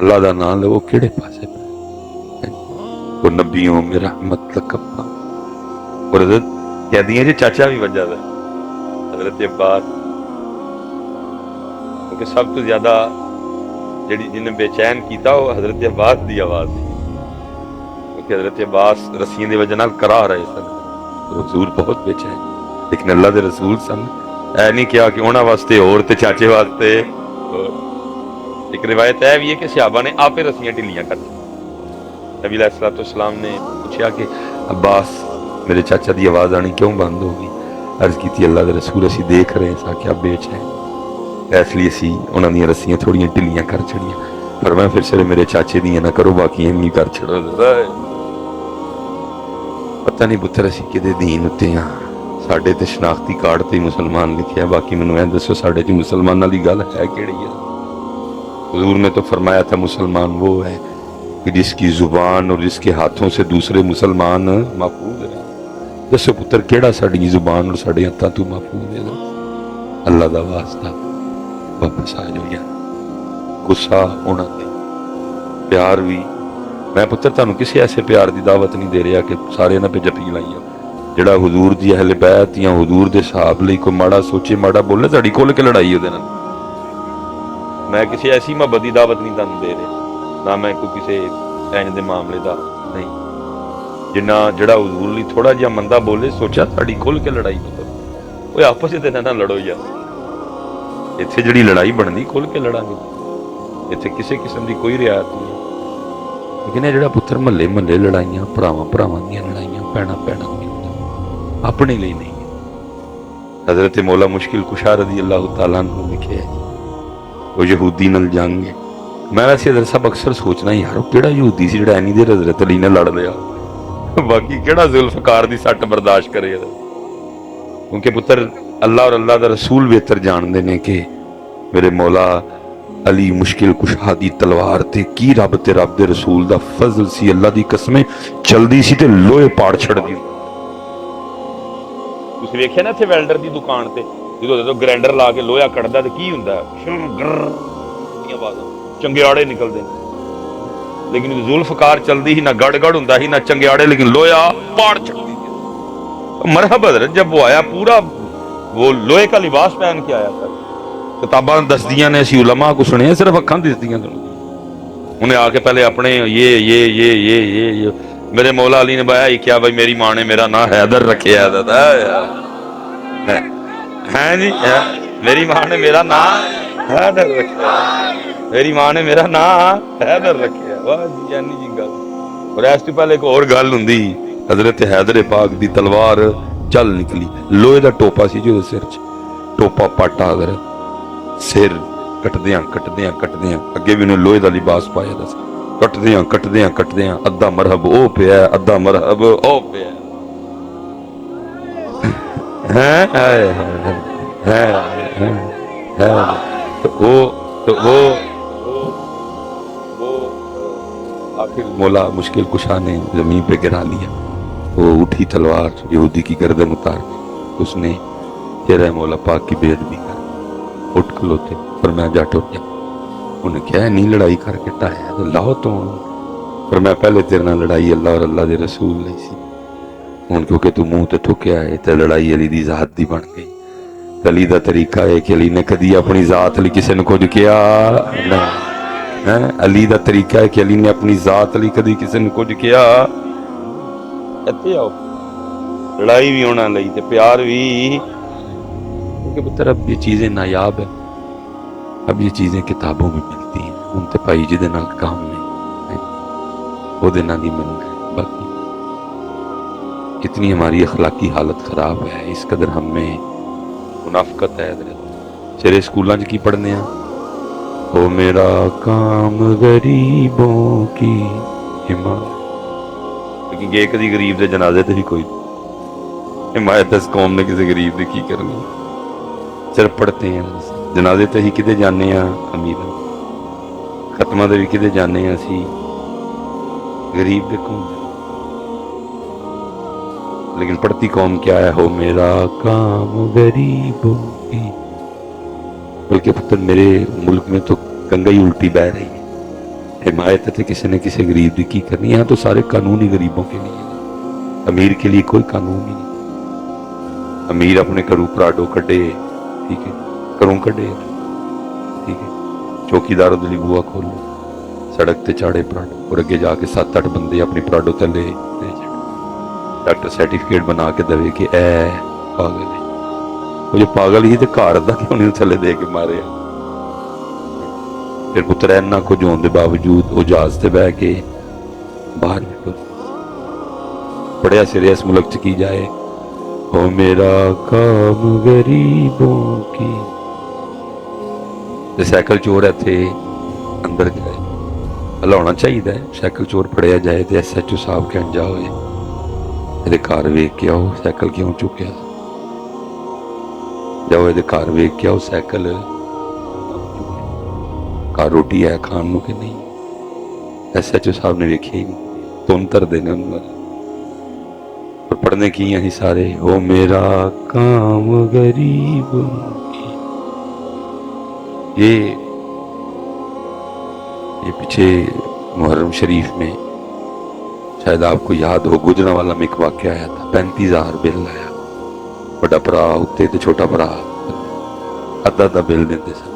اللہ دا نام لو کہڑے پاسے وہ نبیوں میں رحمت لکبا. اور حضرت کہہ دیے جی چاچا بھی وجہ ہے حضرت عباس، کیونکہ سب تو زیادہ جڑی جنہیں بے چین کیتا وہ حضرت عباس دی آواز تھی، کیونکہ حضرت عباس رسیاں دی وجہ نال کرا رہے سن، حضور بہت بے چین. لیکن اللہ دے رسول سن اے نہیں کیا کہ انہاں واسطے اور تے چاچے واسطے اور. ایک روایت ہے بھی ہے کہ صحابہ نے آپ رسیاں ڈھیلیاں کر دی. نبی علیہ الصلوۃ والسلام نے پوچھا کہ عباس میرے چاچا دی آواز آنی کیوں بند ہو گئی؟ عرض کی تھی اللہ دے رسول اسی دیکھ رہے ہیں کہ آپ بے چین، اس لیے اسی انہاں دی رسیاں تھوڑیاں ڈھیلیاں کر چھڑیاں. فرمایا پھر صرف میرے چاچے دیاں نہ کرو باقی ہم کر چھڑو. پتہ نہیں پتر اسی کدے دین اتے ہاں، ساڈے تے شناختی کارڈ تے مسلمان لکھیا، باقی مینوں اے دسو ساڈے تے مسلماناں دی گل ہے کیڑی ہے؟ حضور نے تو فرمایا تھا مسلمان وہ ہے کہ جس کی زبان اور جس کے ہاتھوں سے دوسرے مسلمان محفوظ رہے. دسو پتر کیڑا ساڈی زبان اور ساڈے ہاتھاں تو محفوظ ہے؟ اللہ دا واسطہ واپس آ جاؤ یار. غصہ ہونا دے پیار بھی. میں پتر تانوں کسی ایسے پیار دی دعوت نہیں دے رہا کہ سارے نہ پہ جفی لائیاں. جڑا حضور دی اہل بیت یا حضور دے صحاب لئی کوئی ماڑا سوچے ماڑا بولے تہاڈی کھل کے لڑائی ہو دے نال. میں کسی ایسی محبت دی دعوت نہیں تانوں دے رہا، نہ میں کوئی کسی اینج دے معاملے دا نہیں. جنہ جڑا حضور لئی تھوڑا جہا مندہ بولے سوچا تہاڈی کھل کے لڑائی پتر اوے آپس وچ نہ لڑو یار. اتنے جڑی لڑائی بننی کھل کے لڑاں گے، اتنے کسی قسم کی کوئی رعایت نہیں. لیکن یہ جڑا پتر محلے محلے لڑائیاں بھراواں دیاں لڑائیاں پیڑاں اپنے لیے نہیں ہے. حضرت مولا مشکل کشا رضی اللہ تعالیٰ عنہ لکھے ہے وہ یہودی نال جنگ ہے. میں ویسے حضرت صاحب اکثر سوچنا یار وہ کیڑا یہودی سی جڑا اینی دیر حضرت علی نے لڑ لیا، باقی کیڑا ذوالفقار دی سٹ برداشت کرے. کیونکہ پتر اللہ اور اللہ دا رسول بہتر جانتے ہیں کہ میرے مولا علی مشکل کشا دی تلوار تے کی رب تے رب دے رسول دا فضل سی. اللہ دی قسمیں چلدی سی تے لوہے پاڑ چھڑ دی. تسی ویکھیا نا اتھے ویلڈر دی دکان تے جدوں گرائنڈر لا کے لوہا کڑدا تے کی ہوندا ہے دی آوازاں چنگیاڑے نکلدے نے. لیکن ذوالفقار چلدی ہی نہ گڑ گڑ ہوندا ہی نہ چنگیاڑے، لیکن لوہا پاڑ چھڑدی. مرحبا حضرت جب وہ آیا پورا وہ لوہے کا لباس پہن کے آیا تھا. کتاباں دسدیاں نے اسی علماء کو سنے صرف اکھاں دسدیاں. انہیں آ کے پہلے اپنے یہ میرے مولا علی نے بایا کیا بھائی میری ماں نے میرا نام حیدر رکھیا ہے جی، میری ماں نے میرا نام حیدر رکھیا، میری ماں نے میرا نام حیدر رکھیا. واہ جی یعنی جی گل. اور اس تو پہلے ایک اور گل ہوندی، حضرت حیدر پاک دی تلوار چل نکلی، لوہے دا ٹوپا سی جو سر چ ٹوپا پاٹا حضرت سر کٹدیاں اگے بھی انہیں لوہے دا لباس پایا دا سی. کٹدیاں ادھا مرحب او پیا ادھا مرحب او پیا. آخر مولا مشکل کشا نے زمین پہ گرا لیا. وہ اٹھی تلوار یہودی کی گردن اتار اس نے چہرہ مولا پاک کی بے ادبی کر اٹھ کھلوتے پر میں جا ٹوٹ جا. انہیں کیا نہیں لڑائی کر کے ٹایا تو لاؤ تو پر میں پہلے تیرے نال لڑائی اللہ اور اللہ دے رسول نہیں سی. ہوں کیونکہ تو منہ تے ٹھکیا ہے تو لڑائی علی دی ذات دی بن گئی. علی دا طریقہ ہے کہ علی نے کدی اپنی ذات لی کسی نے کچھ کیا نہیں. علی دا طریقہ ہے کہ علی نے اپنی ذات لی کدی کسی نے کچھ کیا. اتنے آؤ لڑائی بھی ہونا لئی تے پیار بھی. کیونکہ پتر اب یہ چیزیں نایاب ہیں، اب یہ چیزیں کتابوں میں ملتی ہیں. ان تے پائی جی دے نال کام نہیں وہ دینا نہیں ملنا ہے. باقی اتنی ہماری اخلاقی حالت خراب ہے، اس قدر ہم میں منافقت ہے. چہرے اسکولاں کی پڑھنے ہیں وہ میرا کام غریبوں کی حمایت، لیکن یہ کدی غریب دے جنازے تے بھی کوئی حمایت اس قوم نے کسی غریب نے کی کرنی. صرف پڑھتے ہیں جنازے تے ہی کدے جانے ہیں امیر، ختمہ دے بھی کدے جانے ہیں اسی غریب دے کون. لیکن پڑھتی قوم کیا ہے ہو میرا کام غریبوں کی. بلکہ پتر میرے ملک میں تو گنگا ہی الٹی بہ رہی ہے. हिमायत तो किसी ने किसी गरीब की करनी। यहाँ तो सारे कानून ही गरीबों के लिए हैं। अमीर के लिए कोई कानून ही नहीं। अमीर अपने घरों पराडो कटे, ठीक है, घरों कटे, ठीक है, चौकीदारों के लिए बुआ खोलो, सड़क ते चाड़े पराडो और अगे जाके 7-8 बंदे अपनी पराडो थले डॉक्टर सर्टिफिकेट बना के दवे कि ए पागल है। वो जो पागल ही तो घर का क्यों नहीं थले दे के मारे। फिर पुत्र इन्ना कुछ होने के बावजूद वो जहाज से बह के बाहर निकल पढ़िया सिरे इस मुल्क च की जाए, हो मेरा काम गरीबों की। साइकिल चोर इत्थे अंदर जाए हलाउना चाहिए, साइकिल चोर फड़िया जाए तो SHO साहब कहन जाओ ये घर वेख के आओ साइकिल क्यों चुकया, जाओ ये घर वेख के आओ साइकिल घर रोटी है खान के नहीं। SHO साहब ने वेखिया ही नहीं, तुम धरते ने और पढ़ने की अं सारे, हो मेरा काम गरीब की। ये पीछे मुहर्रम शरीफ में शायद आपको याद हो, गुजरांवाला में एक वाक्य आया था। 35,000 बिल आया, बड़ा भरा उत्ते ते छोटा भरा अद्धा बिल देते सन।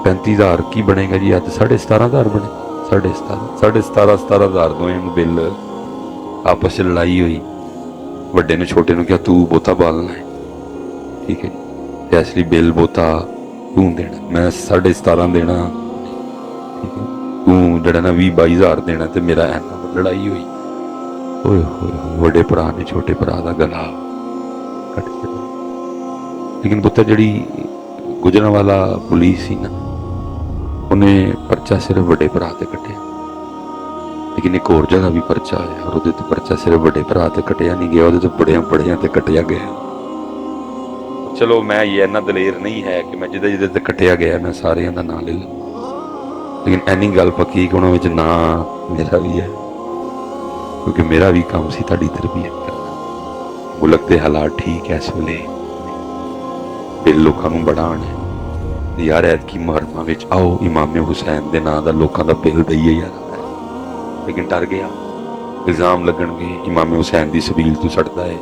35,000 की बनेगा जी, अज 17,500 बने। 17,500 दोवें बिल आपस च लड़ाई हुई, वड्डे ने छोटे ने कहा तू बोता बालना है, ठीक है, तो इसलिए बिल बोता तू देना, मैं 17,500 देना, ठीक है, तू जड़ा ना 20-22,000 देना, तो मेरा ऐना लड़ाई हुई। वड्डे भरा ने छोटे भरा का गला कट छड्डिया। लेकिन पुत्तर जी गुजरांवाला पुलिस ही ना, उन्हें परचा सिर्फ वड्डे भरा ते कटिया। लेकिन एक होर जगह भी परचा आया और उहदे ते परचा सिर्फ वड्डे भरा ते कटिया नहीं गया, उहदे ते बड़ियां बड़ियां ते कटिया गया। चलो मैं ये इन्ना दलेर नहीं है कि मैं जिदे जिदे ते कटिया गया मैं सारे का नाम ले लूँ, लेकिन इन्नी गल पक्की कि उन्होंने ना मेरा भी है, क्योंकि मेरा भी काम सी तुहाडी तरबियत करना। मुल्क के हालात ठीक है इस वेले, बिल लोगों को बढ़ाण है यार, ऐतकी मुहर्रमा विच आओ इमाम हुसैन के नाम का लोगों का बिल दईए यार, लेकिन डर गया इल्जाम लगणगे इमाम हुसैन की सबील तू सड़ता है,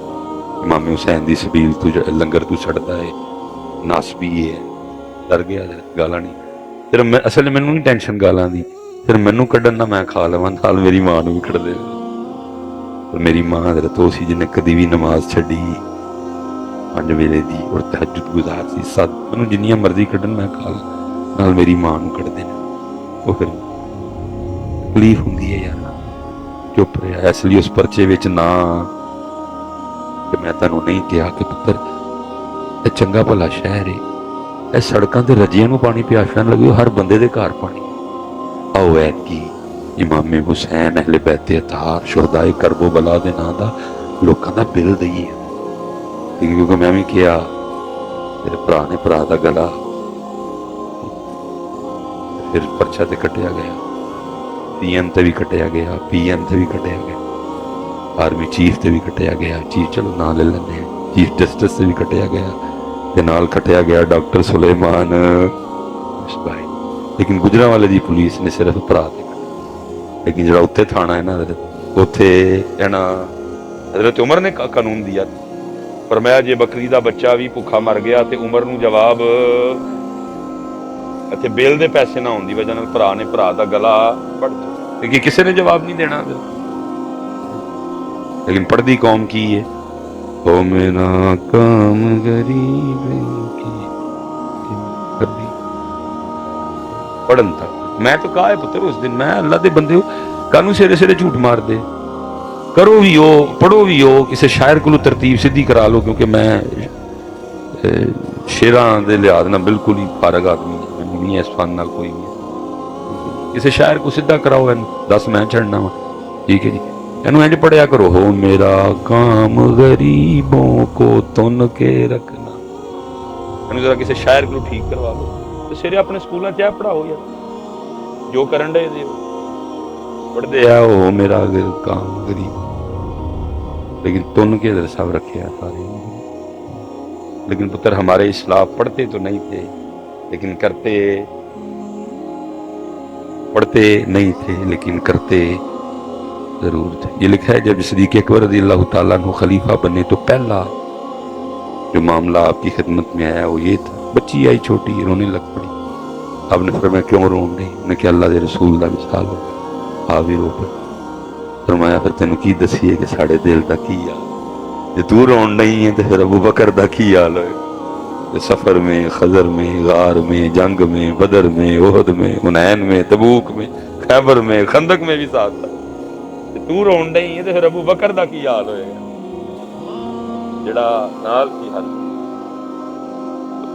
इमाम हुसैन की सबील तू लंगर तू सड़ता है, नासबी है। डर गया गालां नहीं, फिर मैं असल मैनू नहीं टेंशन गालां दी, फिर मैनू कड्ढन ना मैं खा लवां, नाल मेरी मां नूं भी कढ़ दे। मेरी मां दे तो सी जिन्हें कदी भी नमाज छड्डी 5 वेले दी और तहज्जुद गुजार सी, मैनू जिन्नियां मर्जी कड्ढन मैं खा ला, नाल मेरी मां नूं कढ़ देना। वो फिर तकलीफ हुंदी है यार, चुप रहा। इसलिए उस परचे विच ना कि मैं तुहानूं नहीं कहा कि पुत्तर ये चंगा भला शहर है, ये सड़कों ते रजियां नूं पानी प्यासा लगे, हर बंदे दे घर पानी। आओ ऐतकी इमाम हुसैन अहले बैते अतार शुहदाए करबो बला दे नां दा लोकां दा बिल दईए, क्योंकि मैं भी किया मेरे भरा ने भरा का गला फिर परछा ते कटिया गया, PM ते भी कटिया गया, PM ते भी कटिया गया, आर्मी चीफ ते भी कटिया गया, चीफ चलो ना ले लें, चीफ जस्टिस से भी कटिया गया, ते नाल कटिया गया डॉक्टर सुलेमान भाई। लेकिन गुजरांवाले दी पुलिस ने सिर्फ भरा ते कटिया। लेकिन जो उत्थे थाना है ना उत्थे ना हजरत उमर ने कानून दिया, फरमाया जे बकरी का बच्चा भी भुखा मर गया तो उमर नूं जवाब इत्थे बेल दे पैसे ना होने की वजह भरा ने भरा का गला पढ़, क्योंकि किसी ने जवाब नहीं देना। लेकिन पढ़ती कौम की है, ओ मेरा काम गरीब की पढ़न था। मैं तो कहा है पुत्र उस दिन, मैं अल्लाह के बंदे हो कानू सिरे सिरे झूठ मार दे, करो भी हो पढ़ो भी हो, किसी शायर को तरतीब सीधी करा लो, क्योंकि मैं शेरां दे लिहाज ना बिल्कुल ही फारग आदमी नहीं है, इस फन नाल कोई नहीं। किसी शायर को सीधा कराओ, दस मैं चढ़ना वा, ठीक है जी, इनू इंज पढ़िया करो, हो मेरा काम गरीबों को तुन के रखना। इनू जरा किसी शायर को ठीक करवा लो, तो सिरे अपने स्कूलों च पढ़ाओ यार, जो करन डे पढ़ते आ हो मेरा काम गरीब, लेकिन तुन के इधर सब रखे सारे। लेकिन पुत्र हमारे इस्लाम पढ़ते तो नहीं थे, लेकिन करते पढ़ते नहीं थे लेकिन करते जरूर थे। ये लिखा है जब सिद्दीक़ अकबर रज़ी अल्लाह ताला अन्हु खलीफा बने तो पहला जो मामला आपकी खिदमत में आया वो ये था। बच्ची आई छोटी, रोने लग पड़ी। आपने फरमाया क्यों रोन रही? उन्हें क्या अल्लाह के रसूल का विसाल हो गया। आ भी रो पड़ी। फरमाया फिर तेन की दसीए कि साढ़े दिल का की हाल, जे तू रोन नहीं है तो फिर अबू बकर का की हाल होए। सफर में, खजर में, गार में, जंग में, बदर में, ओहद में, हुनैन में, तबूक में, खैबर में, खंदक में भी साथ था। तू रोन नहीं है तो फिर अबू बकर का की हाल होएगा जेड़ा नाल की हाल।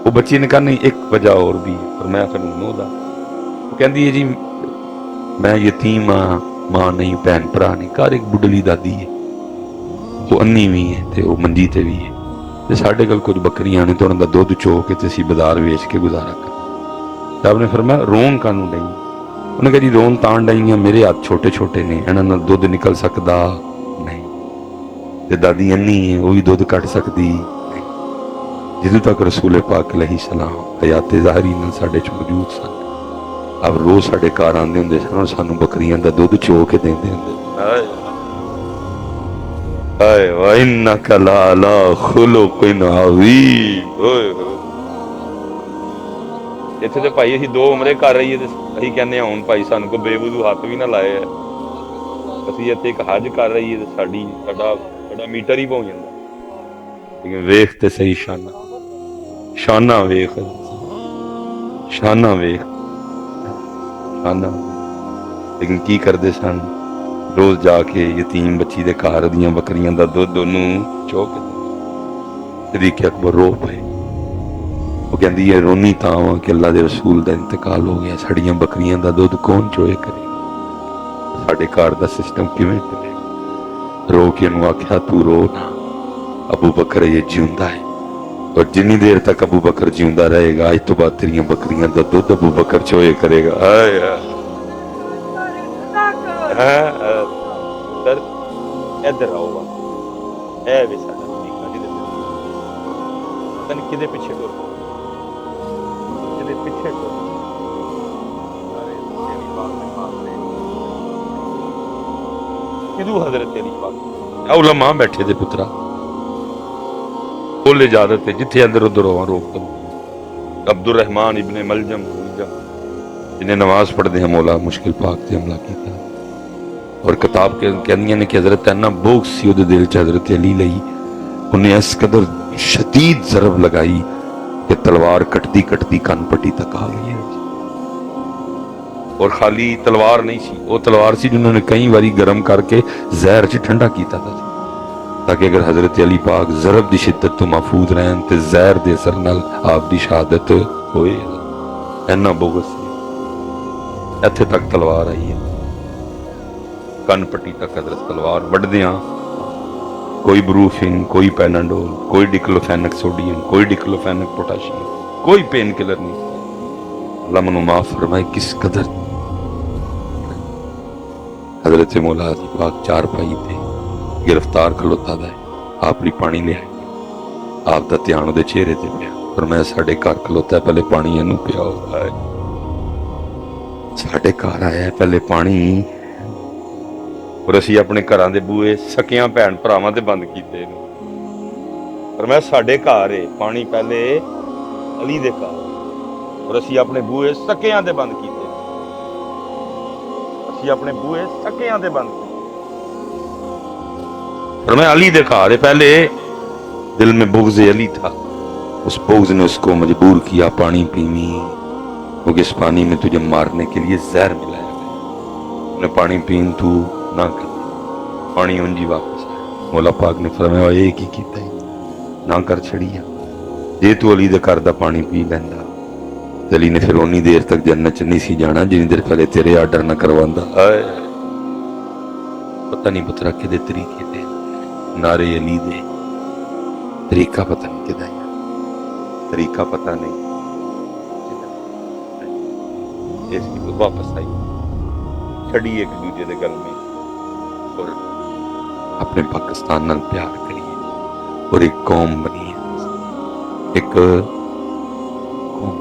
वो बच्ची ने कहा नहीं एक वजह और भी है। पर मैं फिर नोदा वो कहती है जी मैं यतीम हाँ, मां नहीं, भैन भरा नहीं, घर एक बुढ़ली दादी है, वो अन्नी भी है ते वो मंजी ते भी है ते साडे कोल कुछ बकरियां ने तो उन्हां दा दुध चो के ते असीं बाजार वेच के गुजारा कर। आपने फरमाया रोन कानू डई? उन्हें कहा जी रोन तां डई आ मेरे हाथ छोटे छोटे ने, इन्हां नाल दुध निकल सकदा नहीं, ते दादी अन्नी है वो भी दुध कट सकदी नहीं। जिदों तक रसूल पाक अलैहिस्सलाम हयाते ज़ाहिरी नाल साडे च मौजूद सन, अब रोज साडे घर आंदे हुंदे सन, सानू बकरियां दा दुध चो के देंदे हुंदे। हाय वा इन्नका लअला खुलुकिन अज़ीम। ਇੱਥੇ ਤੇ ਭਾਈ ਅਸੀਂ 2 ਉਮਰੇ ਕਰ ਰਹੀਏ ਤੇ ਅਸੀਂ ਕਹਿੰਦੇ ਹਾਂ ਹੁਣ ਭਾਈ ਸਾਨੂੰ ਕੋ ਬੇਵੁਜ਼ੂ ਹੱਥ ਵੀ ਨਾ ਲਾਏ। ਅਸੀਂ ਇੱਥੇ ਇੱਕ ਹੱਜ ਕਰ ਰਹੀਏ ਤੇ ਸਾਡਾ ਮੀਟਰ ਹੀ ਪਹੁੰਚ ਜਾਂਦਾ। ਲੇਕਿਨ ਵੇਖ ਤੇ ਸਹੀ ਸ਼ਾਨਾ ਵੇਖ ਸ਼ਾਨਾ ਲੇਕਿਨ ਕੀ ਕਰਦੇ ਸਨ? ਰੋਜ਼ ਜਾ ਕੇ ਯਤੀਮ ਬੱਚੀ ਦੇ ਘਰ ਦੀਆਂ ਬੱਕਰੀਆਂ ਦਾ ਦੁੱਧ ਉਹਨੂੰ ਚੋ ਕੇ ਸਿੱਦੀਕ ਅਕਬਰ ਰੋ ਪਏ। ਉਹ ਕਹਿੰਦੀ ਹੈ ਰੋਨੀ ਤਾਂ ਵਾਂ ਕਿ ਅੱਲਾ ਦੇ ਰਸੂਲ ਦਾ ਇੰਤਕਾਲ ਹੋ ਗਿਆ, ਸਾਡੀਆਂ ਬੱਕਰੀਆਂ ਦਾ ਦੁੱਧ ਕੌਣ ਚੋਏ ਕਰੇਗਾ, ਸਾਡੇ ਘਰ ਦਾ ਸਿਸਟਮ ਕਿਵੇਂ ਚੱਲੇਗਾ। ਰੋ ਕੇ ਉਹਨੂੰ ਆਖਿਆ ਤੂੰ ਰੋ ਨਾ, ਅਬੂ ਬਕਰ ਇਹ ਜਿਉਂਦਾ ਹੈ और जिन्नी देर तक अबू बकर जिंदा रहेगा आज तो बाद तेरियां बकरियां दा दुध अबू बकर चोए करेगा। सर इधर आओ ए वे साडा तरीका पता नहीं किदे पीछे टुर किदू हजरत अली पाक उलमा बैठे दे पुत्रा बोले इजाजत है जिथे अंदर उधर हो रोक दो। अब्दुल रहमान इब्ने मलजम जिन्हें नमाज पढ़ते हैं मौला मुश्किल पाक से हमला किया और किताब के कहदियां ने कि हजरत अन्ना बोग सी उहदे दिल च हजरत अली लई उन्हें इस कदर शदीद जरब लगाई कि तलवार कटती कटती कन पट्टी तक आ गई। और खाली तलवार नहीं सी, वो तलवार सी जिन्होंने कई बारी गर्म करके जहर च ठंडा किया था ताकि अगर हजरत अली पाक जरब की शिद्दत तो महफूज रहन तो जहर के असर नाल आप दी शहादत होए। इन्ना बोगस इत्थे तक तलवार आई है, कन पट्टी तक हजरत तलवार वड्दियां कोई ब्रूफिन, कोई पैनाडोल, कोई डिक्लोफेनक सोडियम, कोई डिक्लोफेनक पोटाशियम, कोई पेन किलर नहीं। अल्लाह मनु माफ फरमाए किस कदर हजरत मौला अली पाक चार पाई थे गिरफ्तार खलोता है। आप पानी लिया, आप दा ध्यान उहदे चेहरे ते पिया पर मैं साडे घर खलोता है पहले पानी इनू पिया है, साडे घर आया पहले पानी। और असी अपने घरां दे बूहे सकियां भैन भरावां ते बंद कीते पर मैं साडे घर है पानी पहले अली दे घर और असी अपने बूहे सकियां ते बंद कीते, असी अपने बूहे सकियां ते बंद कीते। और मैं अली देखा रहे पहले दिल में बुग़्ज़ अली था, उस बुग़्ज़ ने उसको मजबूर किया पानी पीवी क्योंकि इस पानी में तुझे मारने के लिए जहर मिलाया गया। उन्हें पानी पीन तू ना कर, पानी उंजी वापस आया। मौला पाक ने फरमाया एक ही कीता ना कर छड़िया, जे तू अली दे घर दा पानी पी लैंदा अली ने फिर उन्नी देर तक जन्नत च नहीं सी जाना जिन्नी देर पहले तेरे आर्डर ना करवांदा। पता नहीं पुत्रा किदे तरीके दे नारे अली दे तरीका पता नहीं किदा तरीका पता नहीं इसकी वापस आई छड़ी एक दूजे दे गल में और अपने पाकिस्तान नाल प्यार करिए और एक कौम बनी एक कौम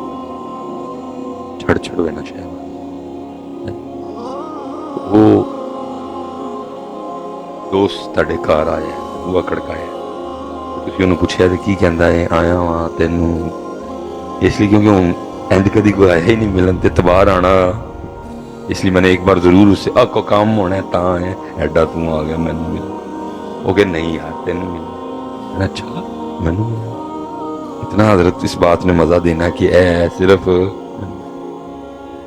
छड़ छड़वे ना शायद وہ ਦੋਸਤ ਤੁਹਾਡੇ ਘਰ ਆਇਆ, ਬੂਹਾ ਖੜਕਾਇਆ, ਤੁਸੀਂ ਉਹਨੂੰ ਪੁੱਛਿਆ ਤੇ ਕੀ ਕਹਿੰਦਾ ਹੈ? ਆਇਆ ਵਾਂ ਤੈਨੂੰ ਇਸ ਲਈ क्योंकि ਹੁਣ इंज कभी कोई आया ही नहीं मिलन ते तबार आना, इसलिए मैंने एक बार जरूर उससे को काम होना है ता है एडा तू आ गया मैनू मिल। वो कहे नहीं यार तेनू मिल। अच्छा मैनू मिल? इतना हजरत इस बात ने मजा देना कि ए सिर्फ,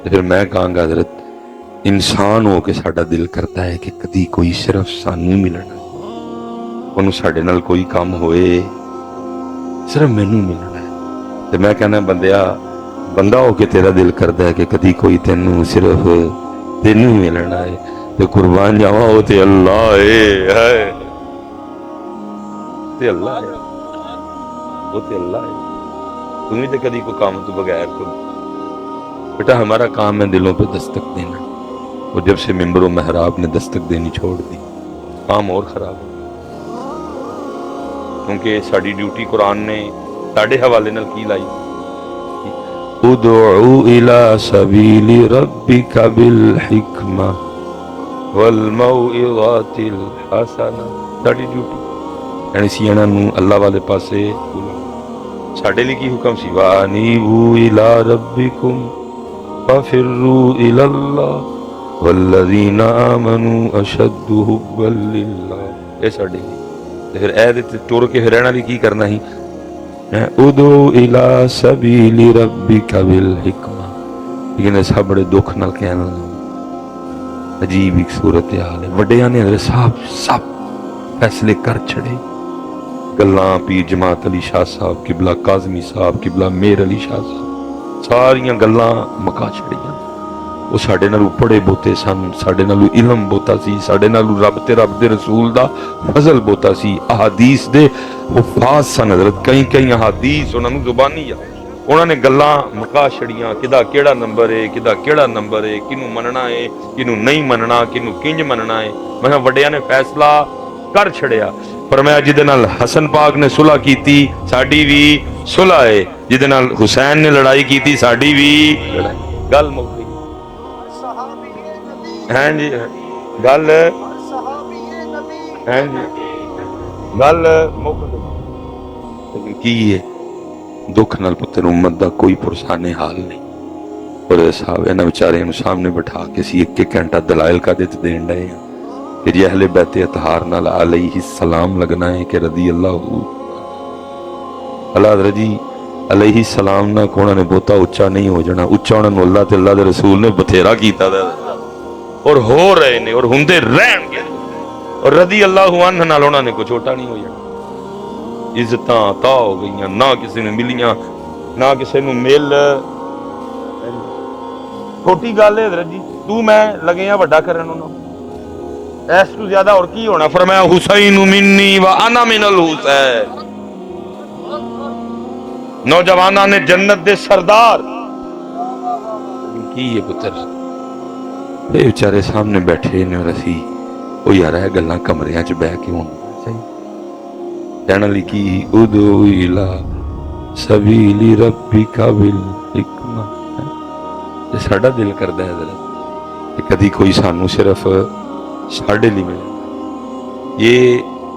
फिर मैं कहूँगा हजरत इंसान हो के साडा दिल करता है कि कदी कोई सिर्फ सानू मिलना, ਉਹਨੂੰ ਸਾਡੇ ਨਾਲ ਕੋਈ ਕੰਮ ਹੋਏ ਸਿਰਫ ਮੈਨੂੰ ਮਿਲਣਾ ਹੈ। ਤੇ ਮੈਂ ਕਹਿੰਦਾ ਬੰਦਿਆ, ਬੰਦਾ ਹੋ ਕੇ ਤੇਰਾ ਦਿਲ ਕਰਦਾ ਹੈ ਕਿ ਕਦੀ ਕੋਈ ਤੈਨੂੰ ਸਿਰਫ ਤੈਨੂੰ ਮਿਲਣਾ ਹੈ, ਤੇ ਕੁਰਬਾਨ ਜਾਵਾਂ ਉਹ ਤੇ ਅੱਲਾ ਹੈ, ਤੇ ਅੱਲਾ ਹੈ, वो तो अल्लाह है। तुम्हें तो कभी कोई काम तो बगैर को बेटा, हमारा काम है दिलों पे दस्तक देना, और जब से मिंबर महराब ने दस्तक देनी छोड़ दी काम और खराब हो, क्योंकि साड़ी ड्यूटी कुरान ने साढ़े हवाले नाल की लाई, उदउ इला सबीली रब्बिका बिल हिकमा वल मौइज़ातिल हसना। साड़ी ड्यूटी यानी सी इन्हां नूं अल्लाह वाले पासे साडे लिए की हुक्म सी, वानीबू इला रब्बिकुम फफिर्रू इलल्लाह वल्लज़ीना आमनू अशद्दु हुब्बन लिल्लाह। ये साडे लिए फिर ऐ दे टुर के रहना लिए की करना ही, उदू इला सबीली रब्बिका बिल हिकमा। लेकिन सब बड़े दुख नाल कहना, अजीब एक सूरत हाल है। वड्डियां ने सब फैसले कर छड़े, गल्लां पीर जमात अली शाह साहब किबला, काज़मी साहब किबला, मेर अली शाह साहब, सारियां गल्लां मका छड़ियां। वो साडे नालों पढ़े बोते सन, साडे नालों इलम बोता सी, साडे नालों रब दे रसूल दा फजल बोता सी, अहादीस दे हुफाज सन हज़रत, कई अहादीस उन्हां नूं जुबानी आ, उन्हां ने गल्लां मका छड़ियां, किदा केड़ा नंबर है, किदा केड़ा नंबर है, किनू मनना है, किनू नहीं मनना, किनू किंज मनना है। मैं वड्डियां ने फैसला कर छड़िया। पर मैं जिहदे नाल हसन पाक ने सुलह कीती, साडी भी सुलह है, जिहदे नाल हुसैन ने लड़ाई कीती, साडी भी लड़ाई। गल मुक गई हैं जी, गल हैं जी, गल मुक गई। लेकिन की है दुख नाल पुत्र उम्मत दा कोई पुरसाने हाल नहीं। और साहब इन्हां विचारियां नूं सामने बिठा के सी एक घंटा दलाइल कादे ते देण डए आ, फिर ये अहले बैते अतहार नाल अलैहि सलाम लगना है कि रदी अल्लाह अला रजी अलैहि सलाम ना कोना ने बहुता उच्चा नहीं हो जाना, उच्चा उन्होंने अल्लाह ते अल्लाह दे रसूल ने बथेरा कीता और हो रहे ने और हुंदे रहणगे, और रदी अल्लाह अन्हु नाल उन्होंने कोई छोटा नहीं हो जाना। इज्जतां ता हो गईयां, ना किसी ने मिलियां, ना किसी नूं मिल। छोटी गल है हज़रत जी, तू मैं लगे आ वड्डा करन उन्होंने, ऐस तो ज्यादा और की होना। फरमाया हुसैन मिन्नी व अना मिनल हुसैन। नौजवाना ने जन्नत दे सरदार की ये पुत्र ये बेचारे सामने बैठे ने, और असी ओ यार है गल्लां कमरियां च बह के होण सही कहना ली की, उदू इला सबीली रब्बिका बिल हिकमा। ते साडा दिल करदा है कि कदी कोई सानू सिर्फ साढ़े लिए मिले। ये